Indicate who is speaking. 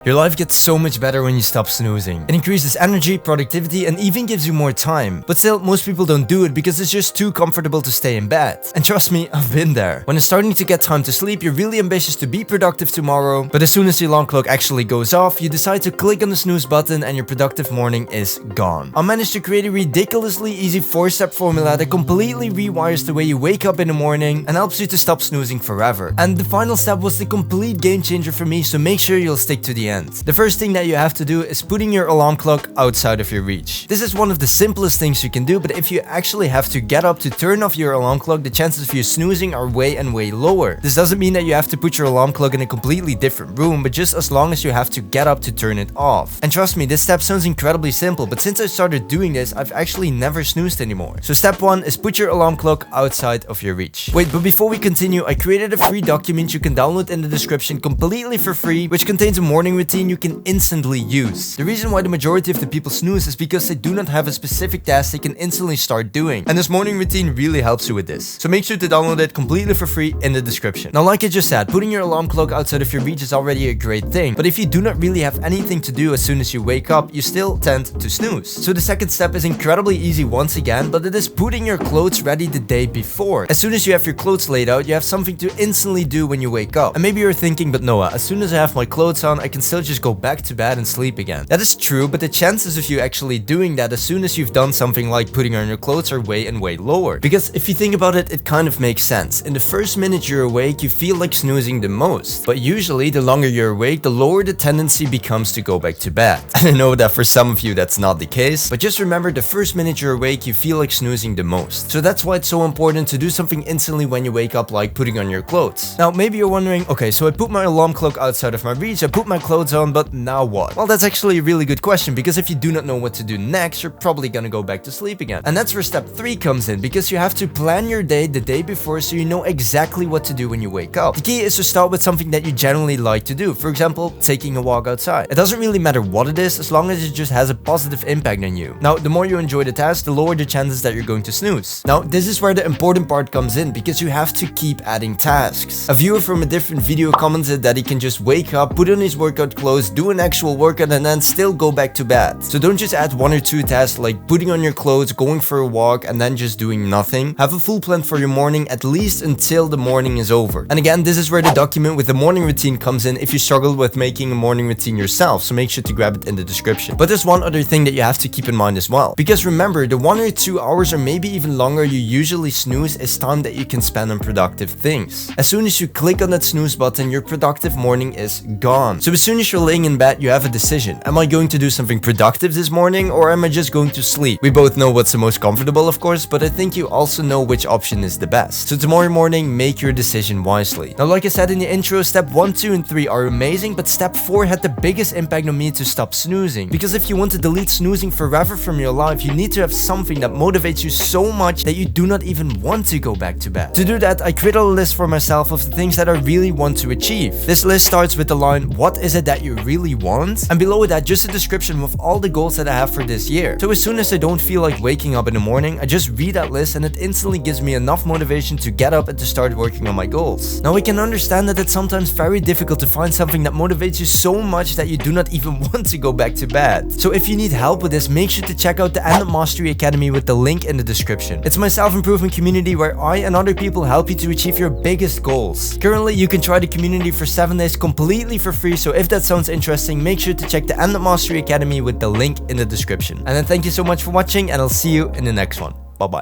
Speaker 1: Your life gets so much better when you stop snoozing. It increases energy, productivity, and even gives you more time. But still, most people don't do it because it's just too comfortable to stay in bed. And trust me, I've been there. When it's starting to get time to sleep, you're really ambitious to be productive tomorrow, but as soon as your alarm clock actually goes off, you decide to click on the snooze button and your productive morning is gone. I managed to create a ridiculously easy 4-step formula that completely rewires the way you wake up in the morning and helps you to stop snoozing forever. And the final step was the complete game changer for me, so make sure you'll stick to the end. The first thing that you have to do is putting your alarm clock outside of your reach. This is one of the simplest things you can do, but if you actually have to get up to turn off your alarm clock, the chances of you snoozing are way lower. This doesn't mean that you have to put your alarm clock in a completely different room, but just as long as you have to get up to turn it off. And trust me, this step sounds incredibly simple, but since I started doing this, I've actually never snoozed anymore. So step 1 is put your alarm clock outside of your reach. Wait, but before we continue, I created a free document you can download in the description completely for free, which contains a morning routine you can instantly use. The reason why the majority of the people snooze is because they do not have a specific task they can instantly start doing. And this morning routine really helps you with this. So make sure to download it completely for free in the description. Now, like I just said, putting your alarm clock outside of your reach is already a great thing. But if you do not really have anything to do as soon as you wake up, you still tend to snooze. So the second step is incredibly easy once again, but it is putting your clothes ready the day before. As soon as you have your clothes laid out, you have something to instantly do when you wake up. And maybe you're thinking, but Noah, as soon as I have my clothes on, I can still just go back to bed and sleep again. That is true, but the chances of you actually doing that as soon as you've done something like putting on your clothes are way lower. Because if you think about it, it kind of makes sense. In the first minute you're awake, you feel like snoozing the most. But usually, the longer you're awake, the lower the tendency becomes to go back to bed. And I know that for some of you that's not the case, but just remember, the first minute you're awake, you feel like snoozing the most. So that's why it's so important to do something instantly when you wake up, like putting on your clothes. Now, maybe you're wondering, okay, so I put my alarm clock outside of my reach, I put my clothes on, but now what? Well, that's actually a really good question, because if you do not know what to do next, you're probably gonna go back to sleep again. And that's where step 3 comes in, because you have to plan your day the day before so you know exactly what to do when you wake up. The key is to start with something that you generally like to do. For example, taking a walk outside. It doesn't really matter what it is, as long as it just has a positive impact on you. Now, the more you enjoy the task, the lower the chances that you're going to snooze. Now, this is where the important part comes in, because you have to keep adding tasks. A viewer from a different video commented that he can just wake up, put on his workout clothes, do an actual workout, and then still go back to bed. So don't just add 1 or 2 tasks like putting on your clothes, going for a walk, and then just doing nothing. Have a full plan for your morning, at least until the morning is over. And again, this is where the document with the morning routine comes in if you struggle with making a morning routine yourself, so make sure to grab it in the description. But there's one other thing that you have to keep in mind as well. Because remember, the 1 or 2 hours or maybe even longer you usually snooze is time that you can spend on productive things. As soon as you click on that snooze button, your productive morning is gone. So as soon as you're laying in bed, you have a decision. Am I going to do something productive this morning, or am I just going to sleep? We both know what's the most comfortable, of course, but I think you also know which option is the best. So tomorrow morning, make your decision wisely. Now, like I said in the intro, step 1, 2, and 3 are amazing, but step 4 had the biggest impact on me to stop snoozing. Because if you want to delete snoozing forever from your life, you need to have something that motivates you so much that you do not even want to go back to bed. To do that, I created a list for myself of the things that I really want to achieve. This list starts with the line, what is it that you really want? And below that, just a description of all the goals that I have for this year. So as soon as I don't feel like waking up in the morning, I just read that list and it instantly gives me enough motivation to get up and to start working on my goals. Now, I can understand that it's sometimes very difficult to find something that motivates you so much that you do not even want to go back to bed. So if you need help with this, make sure to check out the Ndup Mastery Academy with the link in the description. It's my self-improvement community where I and other people help you to achieve your biggest goals. Currently, you can try the community for 7 days completely for free, so if that sounds interesting, make sure to check the Ndup Mastery Academy with the link in the description. And then thank you so much for watching, and I'll see you in the next one. Bye bye.